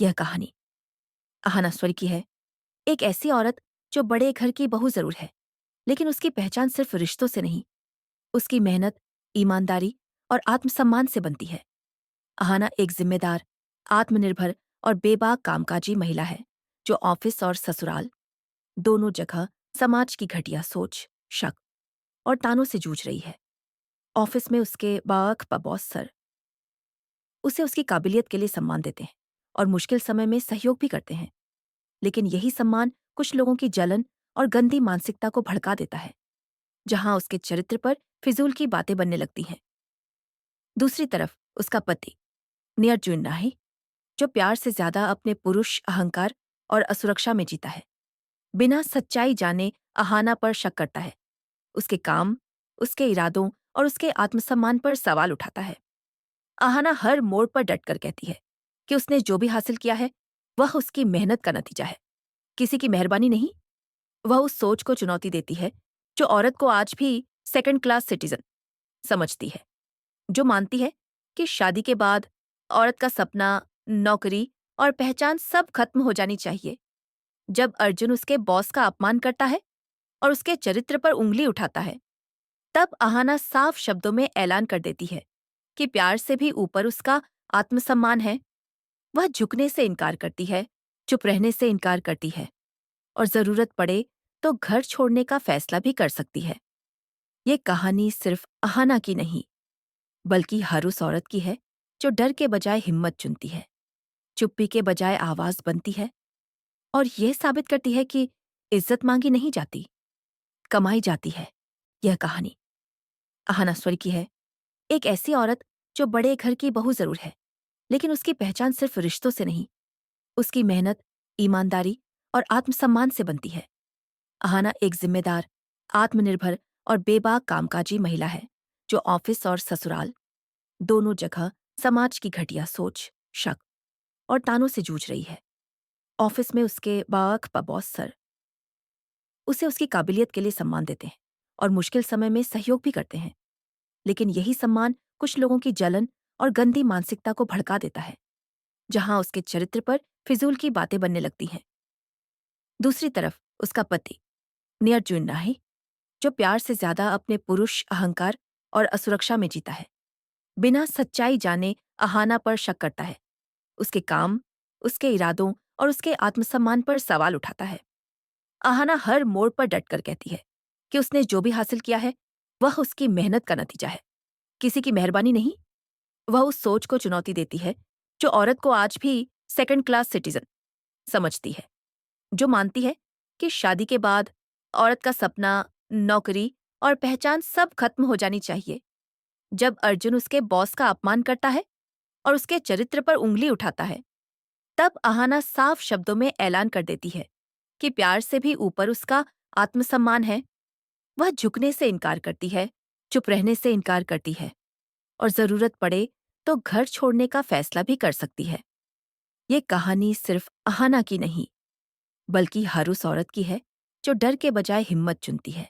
यह कहानी अहाना स्वर की है। एक ऐसी औरत जो बड़े घर की बहू जरूर है, लेकिन उसकी पहचान सिर्फ रिश्तों से नहीं, उसकी मेहनत, ईमानदारी और आत्मसम्मान से बनती है। अहाना एक जिम्मेदार, आत्मनिर्भर और बेबाक कामकाजी महिला है, जो ऑफिस और ससुराल दोनों जगह समाज की घटिया सोच, शक और तानों से जूझ रही है। ऑफिस में उसके बाख बॉस सर उसे उसकी काबिलियत के लिए सम्मान देते हैं और मुश्किल समय में सहयोग भी करते हैं। लेकिन यही सम्मान कुछ लोगों की जलन और गंदी मानसिकता को भड़का देता है, जहां उसके चरित्र पर फिजूल की बातें बनने लगती हैं। दूसरी तरफ उसका पति नियर्जुन नाही, जो प्यार से ज्यादा अपने पुरुष अहंकार और असुरक्षा में जीता है। बिना सच्चाई जाने अहाना पर शक करता है, उसके काम, उसके इरादों और उसके आत्मसम्मान पर सवाल उठाता है। अहाना हर मोड़ पर डटकर कहती है कि उसने जो भी हासिल किया है वह उसकी मेहनत का नतीजा है, किसी की मेहरबानी नहीं। वह उस सोच को चुनौती देती है जो औरत को आज भी सेकंड क्लास सिटीजन समझती है, जो मानती है कि शादी के बाद औरत का सपना, नौकरी और पहचान सब खत्म हो जानी चाहिए। जब अर्जुन उसके बॉस का अपमान करता है और उसके चरित्र पर उंगली उठाता है, तब अहाना साफ शब्दों में ऐलान कर देती है कि प्यार से भी ऊपर उसका आत्मसम्मान है। वह झुकने से इनकार करती है, चुप रहने से इनकार करती है और जरूरत पड़े तो घर छोड़ने का फैसला भी कर सकती है। ये कहानी सिर्फ अहाना की नहीं, बल्कि हर उस औरत की है जो डर के बजाय हिम्मत चुनती है, चुप्पी के बजाय आवाज बनती है और यह साबित करती है कि इज्जत मांगी नहीं जाती, कमाई जाती है। यह कहानी अहाना स्वर की है। एक ऐसी औरत जो बड़े घर की बहू जरूर है, लेकिन उसकी पहचान सिर्फ रिश्तों से नहीं, उसकी मेहनत, ईमानदारी और आत्मसम्मान से बनती है। अहाना एक जिम्मेदार, आत्मनिर्भर और बेबाक कामकाजी महिला है, जो ऑफिस और ससुराल दोनों जगह समाज की घटिया सोच, शक और तानों से जूझ रही है। ऑफिस में उसके बाख बॉस सर उसे उसकी काबिलियत के लिए सम्मान देते हैं और मुश्किल समय में सहयोग भी करते हैं। लेकिन यही सम्मान कुछ लोगों की जलन और गंदी मानसिकता को भड़का देता है, जहां उसके चरित्र पर फिजूल की बातें बनने लगती हैं। दूसरी तरफ उसका पति नियर्जुन नाही, जो प्यार से ज्यादा अपने पुरुष अहंकार और असुरक्षा में जीता है। बिना सच्चाई जाने अहाना पर शक करता है, उसके काम, उसके इरादों और उसके आत्मसम्मान पर सवाल उठाता है। अहाना हर मोड़ पर डटकर कहती है कि उसने जो भी हासिल किया है वह उसकी मेहनत का नतीजा है, किसी की मेहरबानी नहीं। वह उस सोच को चुनौती देती है जो औरत को आज भी सेकंड क्लास सिटीजन समझती है, जो मानती है कि शादी के बाद औरत का सपना, नौकरी और पहचान सब खत्म हो जानी चाहिए। जब अर्जुन उसके बॉस का अपमान करता है और उसके चरित्र पर उंगली उठाता है, तब अहाना साफ शब्दों में ऐलान कर देती है कि प्यार से भी ऊपर उसका आत्मसम्मान है। वह झुकने से इनकार करती है, चुप रहने से इनकार करती है और जरूरत पड़े तो घर छोड़ने का फैसला भी कर सकती है। ये कहानी सिर्फ अहाना की नहीं, बल्कि हर उस औरत की है जो डर के बजाय हिम्मत चुनती है,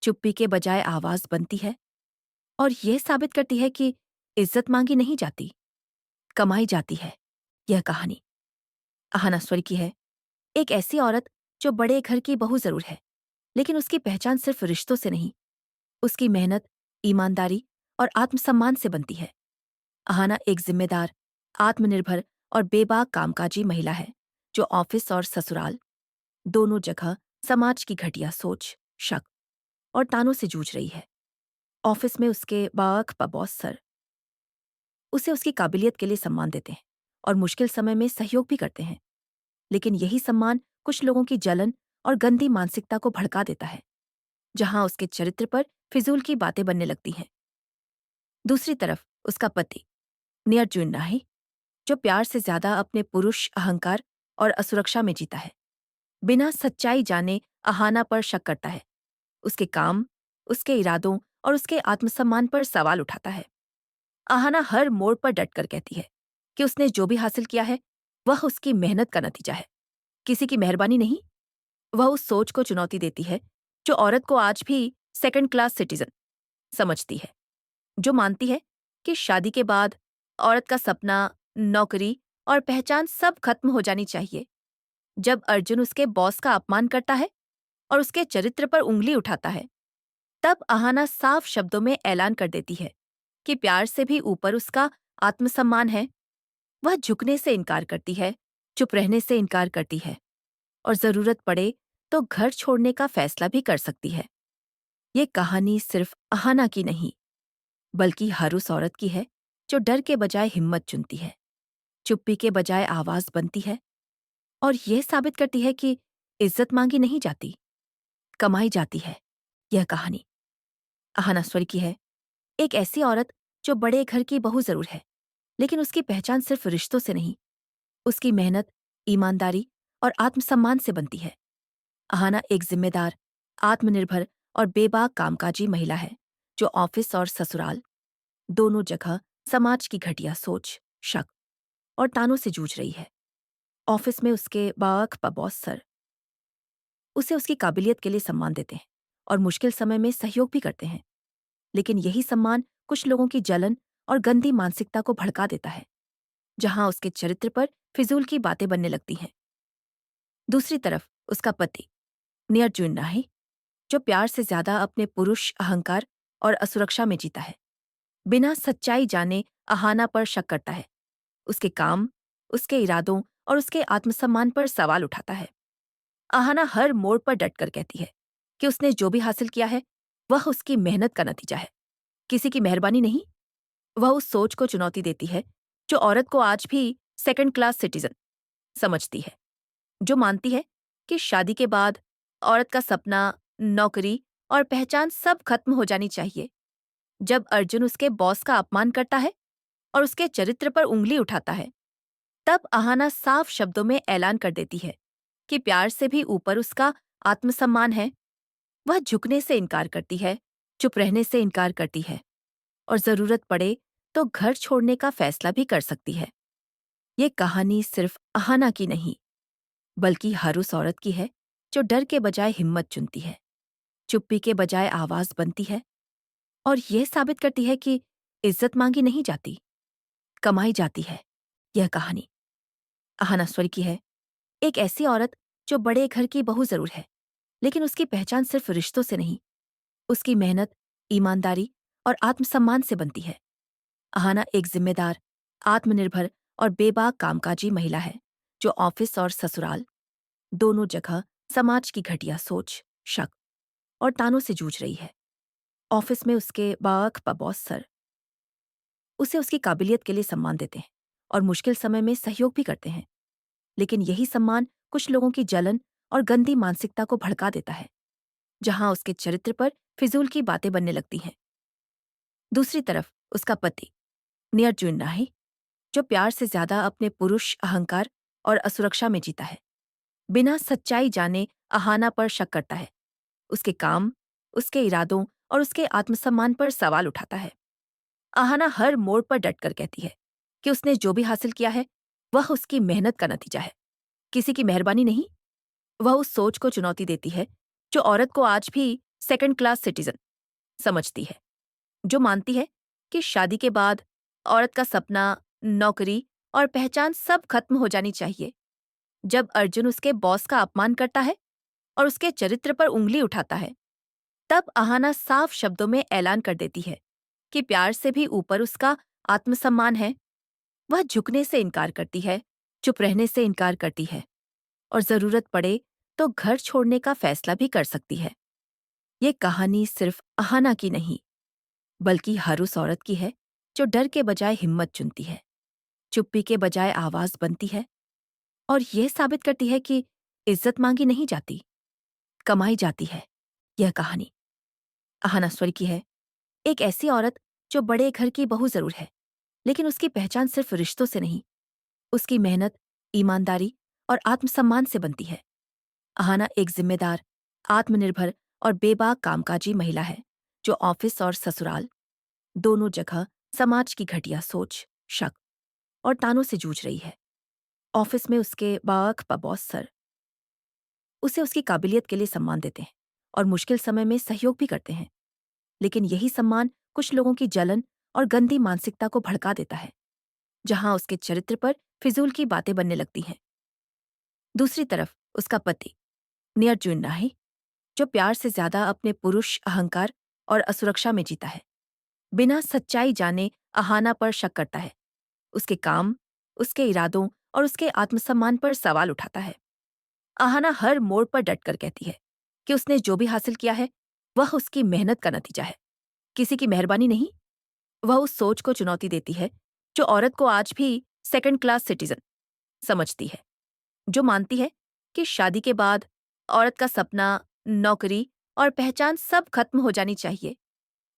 चुप्पी के बजाय आवाज बनती है और यह साबित करती है कि इज्जत मांगी नहीं जाती, कमाई जाती है। यह कहानी अहाना स्वर की है। एक ऐसी औरत जो बड़े घर की बहू जरूर है, लेकिन उसकी पहचान सिर्फ रिश्तों से नहीं, उसकी मेहनत, ईमानदारी और आत्मसम्मान से बनती है। अहाना एक जिम्मेदार, आत्मनिर्भर और बेबाक कामकाजी महिला है, जो ऑफिस और ससुराल दोनों जगह समाज की घटिया सोच, शक और तानों से जूझ रही है। ऑफिस में उसके बाख बॉस सर उसे उसकी काबिलियत के लिए सम्मान देते हैं और मुश्किल समय में सहयोग भी करते हैं। लेकिन यही सम्मान कुछ लोगों की जलन और गंदी मानसिकता को भड़का देता है, जहां उसके चरित्र पर फिजूल की बातें बनने लगती हैं। दूसरी तरफ उसका पति नियर्जुन नाही, जो प्यार से ज्यादा अपने पुरुष अहंकार और असुरक्षा में जीता है। बिना सच्चाई जाने अहाना पर शक करता है, उसके काम, उसके इरादों और उसके आत्मसम्मान पर सवाल उठाता है। अहाना हर मोड़ पर डटकर कहती है कि उसने जो भी हासिल किया है वह उसकी मेहनत का नतीजा है, किसी की मेहरबानी नहीं। वह उस सोच को चुनौती देती है जो औरत को आज भी सेकंड क्लास सिटीजन समझती है, जो मानती है कि शादी के बाद औरत का सपना, नौकरी और पहचान सब खत्म हो जानी चाहिए। जब अर्जुन उसके बॉस का अपमान करता है और उसके चरित्र पर उंगली उठाता है, तब अहाना साफ शब्दों में ऐलान कर देती है कि प्यार से भी ऊपर उसका आत्मसम्मान है। वह झुकने से इनकार करती है, चुप रहने से इनकार करती है और जरूरत पड़े तो घर छोड़ने का फैसला भी कर सकती है। ये कहानी सिर्फ अहाना की नहीं, बल्कि हर उस औरत की है जो डर के बजाय हिम्मत चुनती है, चुप्पी के बजाय आवाज बनती है और यह साबित करती है कि इज्जत मांगी नहीं जाती, कमाई जाती है। यह कहानी अहाना स्वर की है, एक ऐसी औरत जो बड़े घर की बहू जरूर है, लेकिन उसकी पहचान सिर्फ रिश्तों से नहीं, उसकी मेहनत, ईमानदारी और आत्मसम्मान से बनती है। अहाना एक जिम्मेदार, आत्मनिर्भर और बेबाक कामकाजी महिला है जो ऑफिस और ससुराल दोनों जगह समाज की घटिया सोच, शक और तानों से जूझ रही है। ऑफिस में उसके बाख बॉस सर उसे उसकी काबिलियत के लिए सम्मान देते हैं और मुश्किल समय में सहयोग भी करते हैं, लेकिन यही सम्मान कुछ लोगों की जलन और गंदी मानसिकता को भड़का देता है, जहां उसके चरित्र पर फिजूल की बातें बनने लगती हैं। दूसरी तरफ उसका पति नियर्जुन नाही, जो प्यार से ज्यादा अपने पुरुष अहंकार और असुरक्षा में जीता है। बिना सच्चाई जाने अहाना पर शक करता है, उसके काम, उसके इरादों और उसके आत्मसम्मान पर सवाल उठाता है। अहाना हर मोड़ पर डटकर कहती है कि उसने जो भी हासिल किया है वह उसकी मेहनत का नतीजा है, किसी की मेहरबानी नहीं। वह उस सोच को चुनौती देती है जो औरत को आज भी सेकंड क्लास सिटीजन समझती है, जो मानती है कि शादी के बाद औरत का सपना, नौकरी और पहचान सब खत्म हो जानी चाहिए। जब अर्जुन उसके बॉस का अपमान करता है और उसके चरित्र पर उंगली उठाता है, तब अहाना साफ शब्दों में ऐलान कर देती है कि प्यार से भी ऊपर उसका आत्मसम्मान है। वह झुकने से इनकार करती है, चुप रहने से इनकार करती है और जरूरत पड़े तो घर छोड़ने का फैसला भी कर सकती है। ये कहानी सिर्फ अहाना की नहीं, बल्कि हर उस औरत की है जो डर के बजाय हिम्मत चुनती है, चुप्पी के बजाय आवाज बनती है और यह साबित करती है कि इज्जत मांगी नहीं जाती, कमाई जाती है। यह कहानी अहाना स्वर की है, एक ऐसी औरत जो बड़े घर की बहू जरूर है, लेकिन उसकी पहचान सिर्फ रिश्तों से नहीं, उसकी मेहनत, ईमानदारी और आत्मसम्मान से बनती है। अहाना एक जिम्मेदार, आत्मनिर्भर और बेबाक कामकाजी महिला है जो ऑफिस और ससुराल दोनों जगह समाज की घटिया सोच, शक और तानों से जूझ रही है। ऑफिस में उसके बाख बॉस सर उसे उसकी काबिलियत के लिए सम्मान देते हैं और मुश्किल समय में सहयोग भी करते हैं, लेकिन यही सम्मान कुछ लोगों की जलन और गंदी मानसिकता को भड़का देता है, जहां उसके चरित्र पर फिजूल की बातें बनने लगती हैं। दूसरी तरफ उसका पति नियर्जुन नाही, जो प्यार से ज्यादा अपने पुरुष अहंकार और असुरक्षा में जीता है। बिना सच्चाई जाने अहाना पर शक करता है, उसके काम, उसके इरादों और उसके आत्मसम्मान पर सवाल उठाता है। अहाना हर मोड़ पर डटकर कहती है कि उसने जो भी हासिल किया है वह उसकी मेहनत का नतीजा है, किसी की मेहरबानी नहीं। वह उस सोच को चुनौती देती है जो औरत को आज भी सेकंड क्लास सिटीजन समझती है, जो मानती है कि शादी के बाद औरत का सपना, नौकरी और पहचान सब खत्म हो जानी चाहिए। जब अर्जुन उसके बॉस का अपमान करता है और उसके चरित्र पर उंगली उठाता है, तब अहाना साफ शब्दों में ऐलान कर देती है कि प्यार से भी ऊपर उसका आत्मसम्मान है। वह झुकने से इनकार करती है, चुप रहने से इनकार करती है और जरूरत पड़े तो घर छोड़ने का फैसला भी कर सकती है। ये कहानी सिर्फ अहाना की नहीं, बल्कि हर उस औरत की है जो डर के बजाय हिम्मत चुनती है, चुप्पी के बजाय आवाज बनती है और यह साबित करती है कि इज्जत मांगी नहीं जाती, कमाई जाती है। यह कहानी अहाना स्वर की है, एक ऐसी औरत जो बड़े घर की बहू जरूर है, लेकिन उसकी पहचान सिर्फ रिश्तों से नहीं, उसकी मेहनत, ईमानदारी और आत्मसम्मान से बनती है। अहाना एक जिम्मेदार, आत्मनिर्भर और बेबाक कामकाजी महिला है जो ऑफिस और ससुराल दोनों जगह समाज की घटिया सोच, शक और तानों से जूझ रही है। ऑफिस में उसके बाख बॉस सर उसे उसकी काबिलियत के लिए सम्मान देते हैं और मुश्किल समय में सहयोग भी करते हैं, लेकिन यही सम्मान कुछ लोगों की जलन और गंदी मानसिकता को भड़का देता है, जहां उसके चरित्र पर फिजूल की बातें बनने लगती हैं। दूसरी तरफ उसका पति न्यर्जुन नाही, जो प्यार से ज्यादा अपने पुरुष अहंकार और असुरक्षा में जीता है। बिना सच्चाई जाने अहाना पर शक करता है। उसके काम, उसके इरादों और उसके आत्मसम्मान पर सवाल उठाता है। अहाना हर मोड़ पर डटकर कहती है कि उसने जो भी हासिल किया है वह उसकी मेहनत का नतीजा है, किसी की मेहरबानी नहीं। वह उस सोच को चुनौती देती है जो औरत को आज भी सेकंड क्लास सिटीजन समझती है, जो मानती है कि शादी के बाद औरत का सपना, नौकरी और पहचान सब खत्म हो जानी चाहिए।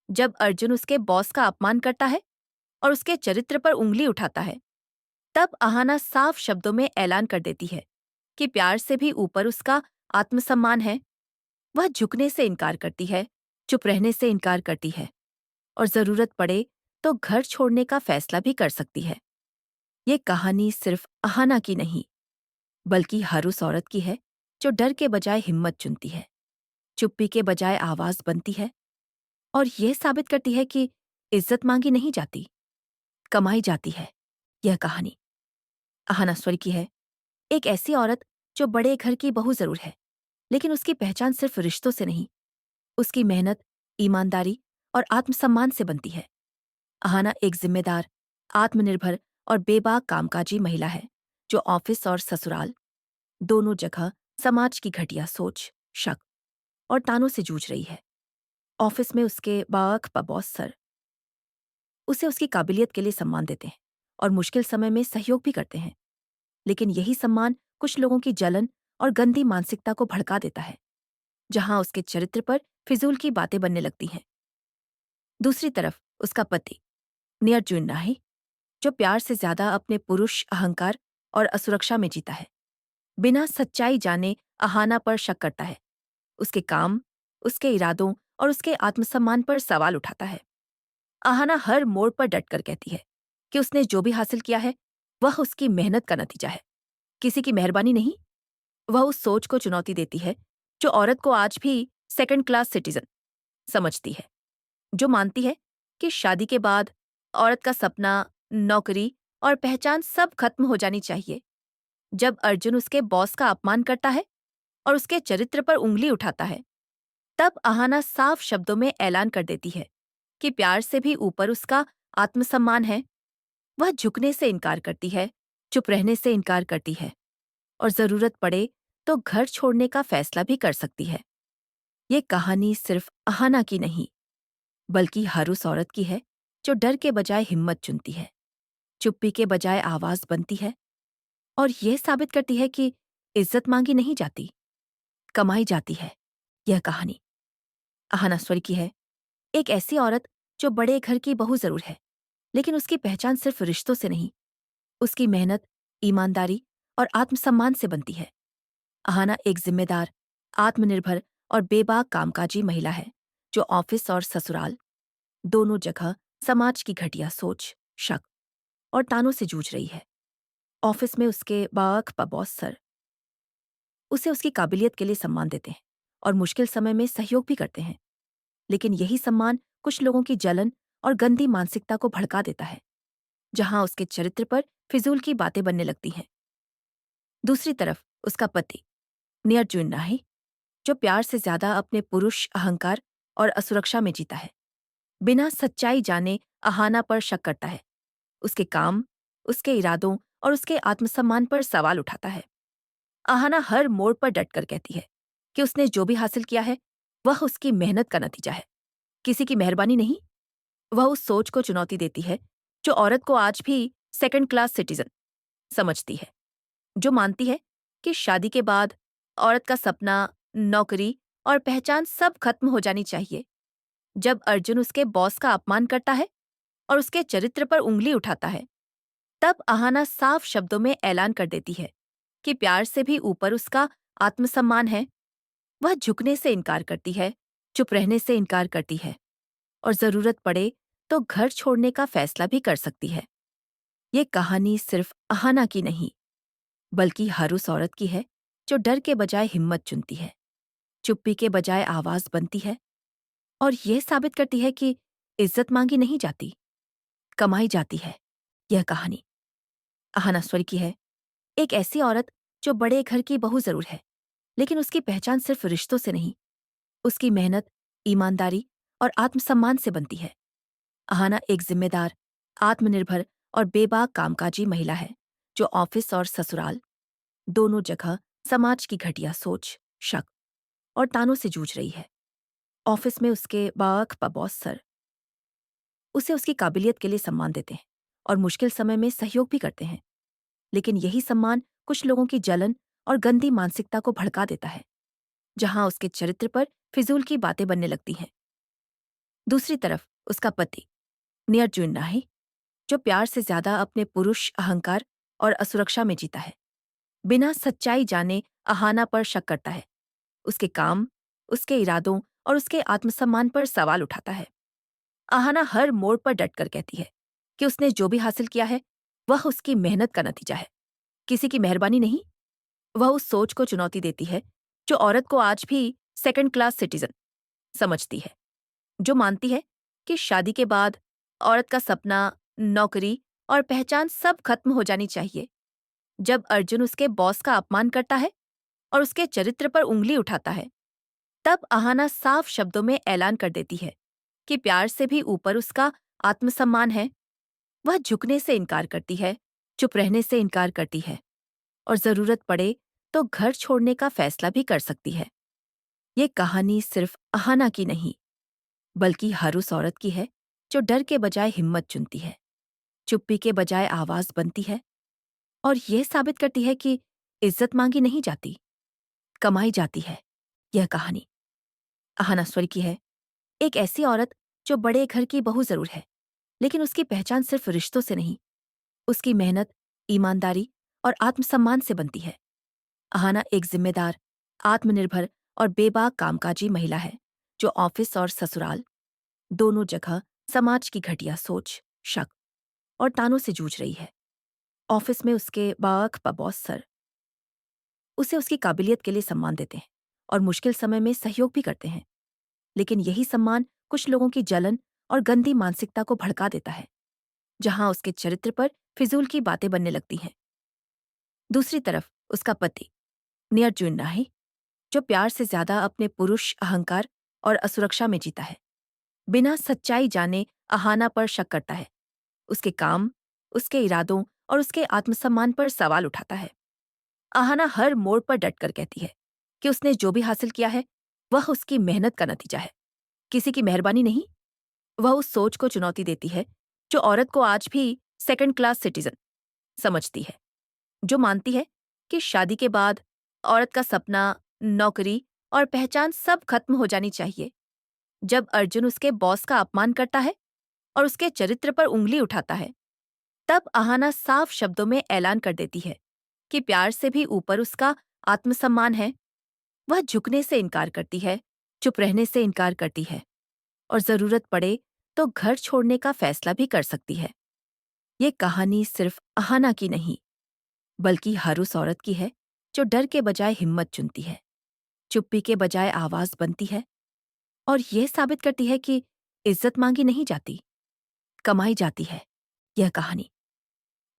जब अर्जुन उसके बॉस का अपमान करता है और उसके चरित्र पर उंगली उठाता है, तब अहाना साफ शब्दों में ऐलान कर देती है कि प्यार से भी ऊपर उसका आत्मसम्मान है। वह झुकने से इनकार करती है, चुप रहने से इनकार करती है और जरूरत पड़े तो घर छोड़ने का फैसला भी कर सकती है। ये कहानी सिर्फ अहाना की नहीं, बल्कि हर उस औरत की है जो डर के बजाय हिम्मत चुनती है, चुप्पी के बजाय आवाज बनती है और यह साबित करती है कि इज्जत मांगी नहीं जाती, कमाई जाती है। यह कहानी अहाना स्वर की है, एक ऐसी औरत जो बड़े घर की बहू जरूर है, लेकिन उसकी पहचान सिर्फ रिश्तों से नहीं, उसकी मेहनत, ईमानदारी और आत्मसम्मान से बनती है। अहाना एक जिम्मेदार, आत्मनिर्भर और बेबाक कामकाजी महिला है जो ऑफिस और ससुराल दोनों जगह समाज की घटिया सोच, शक और तानों से जूझ रही है। ऑफिस में उसके बाख बॉस सर उसे उसकी काबिलियत के लिए सम्मान देते हैं और मुश्किल समय में सहयोग भी करते हैं, लेकिन यही सम्मान कुछ लोगों की जलन और गंदी मानसिकता को भड़का देता है, जहां उसके चरित्र पर फिजूल की बातें बनने लगती हैं। दूसरी तरफ उसका पति न्यर्जुन नाही, जो प्यार से ज्यादा अपने पुरुष अहंकार और असुरक्षा में जीता है। बिना सच्चाई जाने अहाना पर शक करता है। उसके काम, उसके इरादों और उसके आत्मसम्मान पर सवाल उठाता है। अहाना हर मोड़ पर डटकर कहती है कि उसने जो भी हासिल किया है वह उसकी मेहनत का नतीजा है, किसी की मेहरबानी नहीं। वह उस सोच को चुनौती देती है जो औरत को आज भी सेकंड क्लास सिटीजन समझती है, जो मानती है कि शादी के बाद औरत का सपना, नौकरी और पहचान सब खत्म हो जानी चाहिए। जब अर्जुन उसके बॉस का अपमान करता है और उसके चरित्र पर उंगली उठाता है, तब अहाना साफ शब्दों में ऐलान कर देती है कि प्यार से भी ऊपर उसका आत्मसम्मान है। वह झुकने से इनकार करती है, चुप रहने से इनकार करती है और जरूरत पड़े तो घर छोड़ने का फैसला भी कर सकती है। ये कहानी सिर्फ अहाना की नहीं, बल्कि हर उस औरत की है जो डर के बजाय हिम्मत चुनती है, चुप्पी के बजाय आवाज बनती है और यह साबित करती है कि इज्जत मांगी नहीं जाती, कमाई जाती है। यह कहानी अहाना स्वर की है, एक ऐसी औरत जो बड़े घर की बहू जरूर है, लेकिन उसकी पहचान सिर्फ रिश्तों से नहीं, उसकी मेहनत, ईमानदारी और आत्मसम्मान से बनती है। अहाना एक जिम्मेदार, आत्मनिर्भर और बेबाक कामकाजी महिला है जो ऑफिस और ससुराल दोनों जगह समाज की घटिया सोच, शक और तानों से जूझ रही है। ऑफिस में उसके बाख बॉस सर उसे उसकी काबिलियत के लिए सम्मान देते हैं और मुश्किल समय में सहयोग भी करते हैं, लेकिन यही सम्मान कुछ लोगों की जलन और गंदी मानसिकता को भड़का देता है, जहां उसके चरित्र पर फिजूल की बातें बनने लगती हैं। दूसरी तरफ उसका पति न्यर्जुन नाही, जो प्यार से ज्यादा अपने पुरुष अहंकार और असुरक्षा में जीता है। बिना सच्चाई जाने अहाना पर शक करता है। उसके काम, उसके इरादों और उसके आत्मसम्मान पर सवाल उठाता है। अहाना हर मोड़ पर डटकर कहती है कि उसने जो भी हासिल किया है वह उसकी मेहनत का नतीजा है, किसी की मेहरबानी नहीं। वह उस सोच को चुनौती देती है जो औरत को आज भी सेकंड क्लास सिटीजन समझती है, जो मानती है कि शादी के बाद औरत का सपना, नौकरी और पहचान सब खत्म हो जानी चाहिए। जब अर्जुन उसके बॉस का अपमान करता है और उसके चरित्र पर उंगली उठाता है, तब अहाना साफ शब्दों में ऐलान कर देती है कि प्यार से भी ऊपर उसका आत्मसम्मान है। वह झुकने से इनकार करती है, चुप रहने से इनकार करती है और जरूरत पड़े तो घर छोड़ने का फैसला भी कर सकती है। ये कहानी सिर्फ अहाना की नहीं, बल्कि हर उस औरत की है जो डर के बजाय हिम्मत चुनती है, चुप्पी के बजाय आवाज बनती है और यह साबित करती है कि इज्जत मांगी नहीं जाती, कमाई जाती है। यह कहानी अहाना स्वर की है, एक ऐसी औरत जो बड़े घर की बहू जरूर है, लेकिन उसकी पहचान सिर्फ रिश्तों से नहीं, उसकी मेहनत, ईमानदारी और आत्मसम्मान से बनती है। अहाना एक जिम्मेदार, आत्मनिर्भर और बेबाक कामकाजी महिला है, जो ऑफिस और ससुराल दोनों जगह समाज की घटिया सोच, शक और तानों से जूझ रही है। ऑफिस में उसके बाअख्ता बॉस सर उसे उसकी काबिलियत के लिए सम्मान देते हैं और मुश्किल समय में सहयोग भी करते हैं। लेकिन यही सम्मान कुछ लोगों की जलन और गंदी मानसिकता को भड़का देता है, जहां उसके चरित्र पर फिजूल की बातें बनने लगती हैं। दूसरी तरफ उसका पति नियर्जुन नाही, जो प्यार से ज्यादा अपने पुरुष अहंकार और असुरक्षा में जीता है। बिना सच्चाई जाने अहाना पर शक करता है, उसके काम, उसके इरादों और उसके आत्मसम्मान पर सवाल उठाता है। अहाना हर मोड़ पर डटकर कहती है कि उसने जो भी हासिल किया है वह उसकी मेहनत का नतीजा है, किसी की मेहरबानी नहीं। वह उस सोच को चुनौती देती है जो औरत को आज भी सेकंड क्लास सिटीजन समझती है, जो मानती है कि शादी के बाद औरत का सपना, नौकरी और पहचान सब खत्म हो जानी चाहिए। जब अर्जुन उसके बॉस का अपमान करता है और उसके चरित्र पर उंगली उठाता है, तब अहाना साफ शब्दों में ऐलान कर देती है कि प्यार से भी ऊपर उसका आत्मसम्मान है। वह झुकने से इनकार करती है, चुप रहने से इनकार करती है और जरूरत पड़े तो घर छोड़ने का फैसला भी कर सकती है। ये कहानी सिर्फ अहाना की नहीं, बल्कि हर उस औरत की है जो डर के बजाय हिम्मत चुनती है, चुप्पी के बजाय आवाज बनती है और यह साबित करती है कि इज्जत मांगी नहीं जाती, कमाई जाती है। यह कहानी अहाना स्वर की है, एक ऐसी औरत जो बड़े घर की बहू जरूर है, लेकिन उसकी पहचान सिर्फ रिश्तों से नहीं, उसकी मेहनत, ईमानदारी और आत्मसम्मान से बनती है। अहाना एक जिम्मेदार, आत्मनिर्भर और बेबाक कामकाजी महिला है, जो ऑफिस और ससुराल दोनों जगह समाज की घटिया सोच, शक और तानों से जूझ रही है। ऑफिस में उसके बाअख्ता बॉस सर उसे उसकी काबिलियत के लिए सम्मान देते हैं और मुश्किल समय में सहयोग भी करते हैं। लेकिन यही सम्मान कुछ लोगों की जलन और गंदी मानसिकता को भड़का देता है, जहां उसके चरित्र पर फिजूल की बातें बनने लगती हैं। दूसरी तरफ उसका पति नियर्जुन नाही, जो प्यार से ज्यादा अपने पुरुष अहंकार और असुरक्षा में जीता है। बिना सच्चाई जाने अहाना पर शक करता है, उसके काम, उसके इरादों और उसके आत्मसम्मान पर सवाल उठाता है। अहाना हर मोड़ पर डटकर कहती है कि उसने जो भी हासिल किया है वह उसकी मेहनत का नतीजा है, किसी की मेहरबानी नहीं। वह उस सोच को चुनौती देती है जो औरत को आज भी सेकंड क्लास सिटीजन समझती है, जो मानती है कि शादी के बाद औरत का सपना, नौकरी और पहचान सब खत्म हो जानी चाहिए। जब अर्जुन उसके बॉस का अपमान करता है और उसके चरित्र पर उंगली उठाता है, तब अहाना साफ शब्दों में ऐलान कर देती है कि प्यार से भी ऊपर उसका आत्मसम्मान है। वह झुकने से इनकार करती है, चुप रहने से इनकार करती है और जरूरत पड़े तो घर छोड़ने का फैसला भी कर सकती है। ये कहानी सिर्फ अहाना की नहीं, बल्कि हर उस औरत की है जो डर के बजाय हिम्मत चुनती है, चुप्पी के बजाय आवाज बनती है और यह साबित करती है कि इज्जत मांगी नहीं जाती, कमाई जाती है। यह कहानी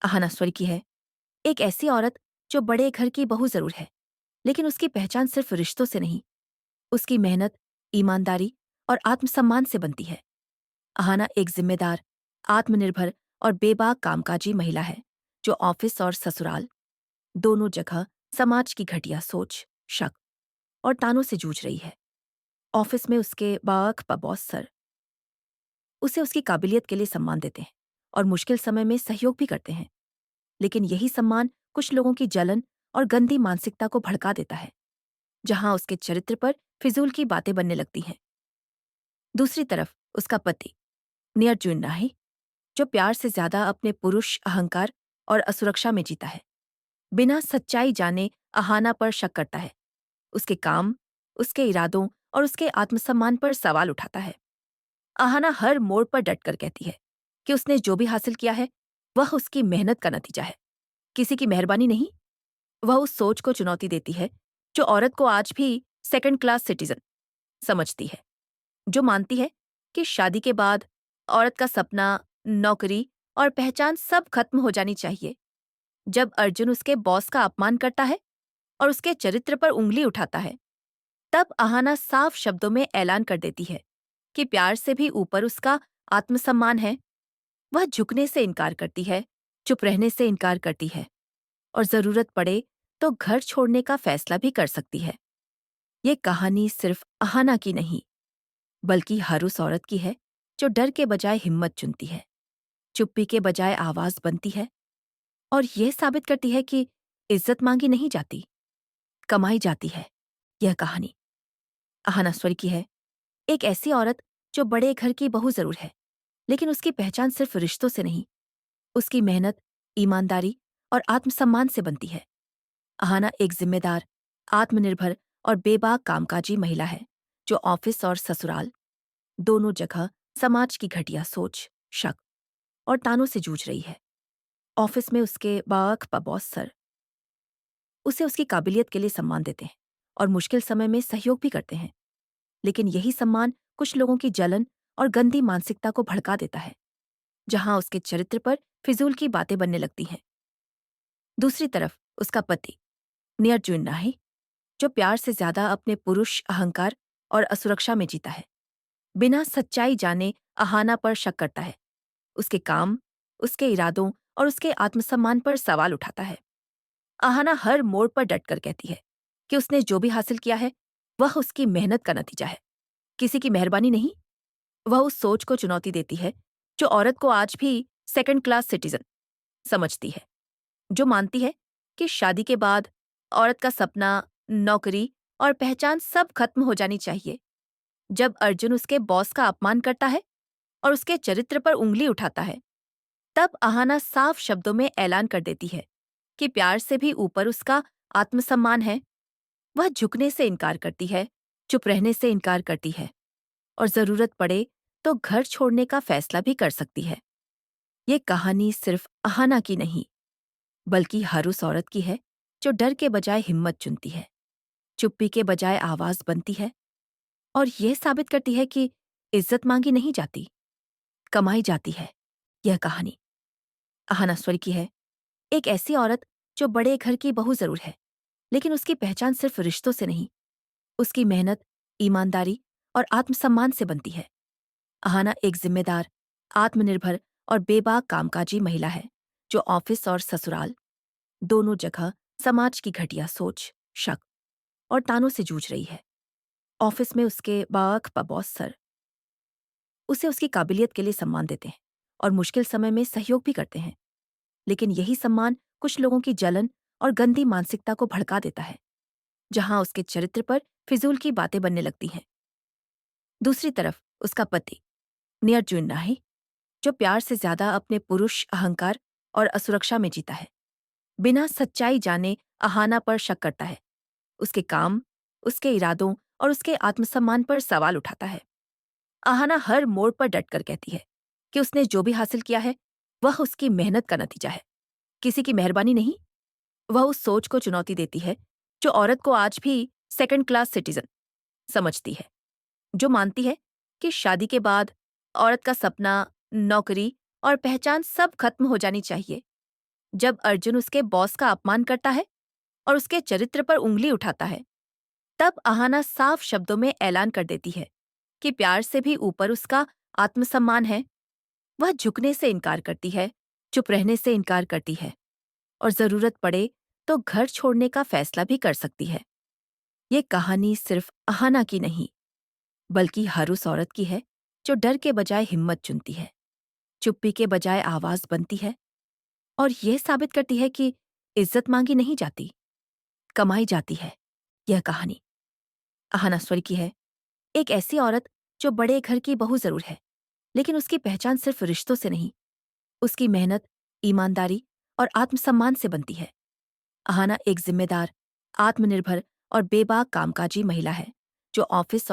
अहाना स्वर की है, एक ऐसी औरत जो बड़े घर की बहू जरूर है, लेकिन उसकी पहचान सिर्फ रिश्तों से नहीं, उसकी मेहनत, ईमानदारी और आत्मसम्मान से बनती है। अहाना एक जिम्मेदार, आत्मनिर्भर और बेबाक कामकाजी महिला है, जो ऑफिस और ससुराल दोनों जगह समाज की घटिया सोच, शक और तानों से जूझ रही है। ऑफिस में उसके बाअख्ता बॉस सर उसे उसकी काबिलियत के लिए सम्मान देते हैं और मुश्किल समय में सहयोग भी करते हैं। लेकिन यही सम्मान कुछ लोगों की जलन और गंदी मानसिकता को भड़का देता है, जहां उसके चरित्र पर फिजूल की बातें बनने लगती हैं। दूसरी तरफ उसका पति नियर्जुन नाही, जो प्यार से ज्यादा अपने पुरुष अहंकार और असुरक्षा में जीता है। बिना सच्चाई जाने अहाना पर शक करता है, उसके काम, उसके इरादों और उसके आत्मसम्मान पर सवाल उठाता है। अहाना हर मोड़ पर डटकर कहती है कि उसने जो भी हासिल किया है वह उसकी मेहनत का नतीजा है, किसी की मेहरबानी नहीं। वह उस सोच को चुनौती देती है जो औरत को आज भी सेकंड क्लास सिटीजन समझती है, जो मानती है कि शादी के बाद औरत का सपना, नौकरी और पहचान सब खत्म हो जानी चाहिए। जब अर्जुन उसके बॉस का अपमान करता है और उसके चरित्र पर उंगली उठाता है, तब अहाना साफ शब्दों में ऐलान कर देती है कि प्यार से भी ऊपर उसका आत्मसम्मान है। वह झुकने से इनकार करती है, चुप रहने से इनकार करती है और जरूरत पड़े तो घर छोड़ने का फैसला भी कर सकती है। ये कहानी सिर्फ अहाना की नहीं, बल्कि हर उस औरत की है जो डर के बजाय हिम्मत चुनती है, चुप्पी के बजाय आवाज बनती है और यह साबित करती है कि इज्जत मांगी नहीं जाती, कमाई जाती है। यह कहानी अहाना स्वर की है, एक ऐसी औरत जो बड़े घर की बहू जरूर है, लेकिन उसकी पहचान सिर्फ रिश्तों से नहीं, उसकी मेहनत, ईमानदारी और आत्मसम्मान से बनती है। अहाना एक जिम्मेदार, आत्मनिर्भर और बेबाक कामकाजी महिला है जो ऑफिस और ससुराल दोनों जगह समाज की घटिया सोच, शक और तानों से जूझ रही है। ऑफिस में उसके बाअख्ता बॉस सर उसे उसकी काबिलियत के लिए सम्मान देते हैं और मुश्किल समय में सहयोग भी करते हैं, लेकिन यही सम्मान कुछ लोगों की जलन और गंदी मानसिकता को भड़का देता है, जहां उसके चरित्र पर फिजूल की बातें बनने लगती हैं। दूसरी तरफ उसका पति नियर्जुन नाही, जो प्यार से ज्यादा अपने पुरुष अहंकार और असुरक्षा में जीता है, बिना सच्चाई जाने अहाना पर शक करता है, उसके काम, उसके इरादों और उसके आत्मसम्मान पर सवाल उठाता है। अहाना हर मोड़ पर डटकर कहती है कि उसने जो भी हासिल किया है वह उसकी मेहनत का नतीजा है, किसी की मेहरबानी नहीं। वह उस सोच को चुनौती देती है जो औरत को आज भी सेकंड क्लास सिटीजन समझती है, जो मानती है कि शादी के बाद औरत का सपना, नौकरी और पहचान सब खत्म हो जानी चाहिए। जब अर्जुन उसके बॉस का अपमान करता है और उसके चरित्र पर उंगली उठाता है, तब अहाना साफ शब्दों में ऐलान कर देती है कि प्यार से भी ऊपर उसका आत्मसम्मान है। वह झुकने से इनकार करती है, चुप रहने से इनकार करती है और जरूरत पड़े तो घर छोड़ने का फैसला भी कर सकती है। ये कहानी सिर्फ अहाना की नहीं, बल्कि हर उस औरत की है जो डर के बजाय हिम्मत चुनती है, चुप्पी के बजाय आवाज बनती है और यह साबित करती है कि इज्जत मांगी नहीं जाती, कमाई जाती है। यह कहानी अहाना स्वर की है, एक ऐसी औरत जो बड़े घर की बहू जरूर है, लेकिन उसकी पहचान सिर्फ रिश्तों से नहीं, उसकी मेहनत, ईमानदारी और आत्मसम्मान से बनती है। अहाना एक जिम्मेदार, आत्मनिर्भर और बेबाक कामकाजी महिला है जो ऑफिस और ससुराल दोनों जगह समाज की घटिया सोच, शक और तानों से जूझ रही है। ऑफिस में उसके बाअख्ता बॉस सर उसे उसकी काबिलियत के लिए सम्मान देते हैं और मुश्किल समय में सहयोग भी करते हैं, लेकिन यही सम्मान कुछ लोगों की जलन और गंदी मानसिकता को भड़का देता है, जहां उसके चरित्र पर फिजूल की बातें बनने लगती हैं। दूसरी तरफ उसका पति नियर्जुन नाही, जो प्यार से ज्यादा अपने पुरुष अहंकार और असुरक्षा में जीता है, बिना सच्चाई जाने अहाना पर शक करता है, उसके काम, उसके इरादों और उसके आत्मसम्मान पर सवाल उठाता है। अहाना हर मोड़ पर डटकर कहती है कि उसने जो भी हासिल किया है वह उसकी मेहनत का नतीजा है, किसी की मेहरबानी नहीं। वह उस सोच को चुनौती देती है जो औरत को आज भी सेकंड क्लास सिटीजन समझती है, जो मानती है कि शादी के बाद औरत का सपना, नौकरी और पहचान सब खत्म हो जानी चाहिए। जब अर्जुन उसके बॉस का अपमान करता है और उसके चरित्र पर उंगली उठाता है, तब अहाना साफ शब्दों में ऐलान कर देती है कि प्यार से भी ऊपर उसका आत्मसम्मान है। वह झुकने से इनकार करती है, चुप रहने से इनकार करती है और जरूरत पड़े तो घर छोड़ने का फैसला भी कर सकती है। ये कहानी सिर्फ अहाना की नहीं, बल्कि हर उस औरत की है जो डर के बजाय हिम्मत चुनती है, चुप्पी के बजाय आवाज बनती है और यह साबित करती है कि इज्जत मांगी नहीं जाती, कमाई जाती है। यह कहानी अहाना स्वर की है, एक ऐसी औरत जो बड़े घर की बहू जरूर है, लेकिन उसकी पहचान सिर्फ रिश्तों से नहीं, उसकी मेहनत, ईमानदारी और आत्मसम्मान से बनती है। अहाना एक जिम्मेदार, आत्मनिर्भर और बेबाक कामकाजी महिला है जो ऑफिस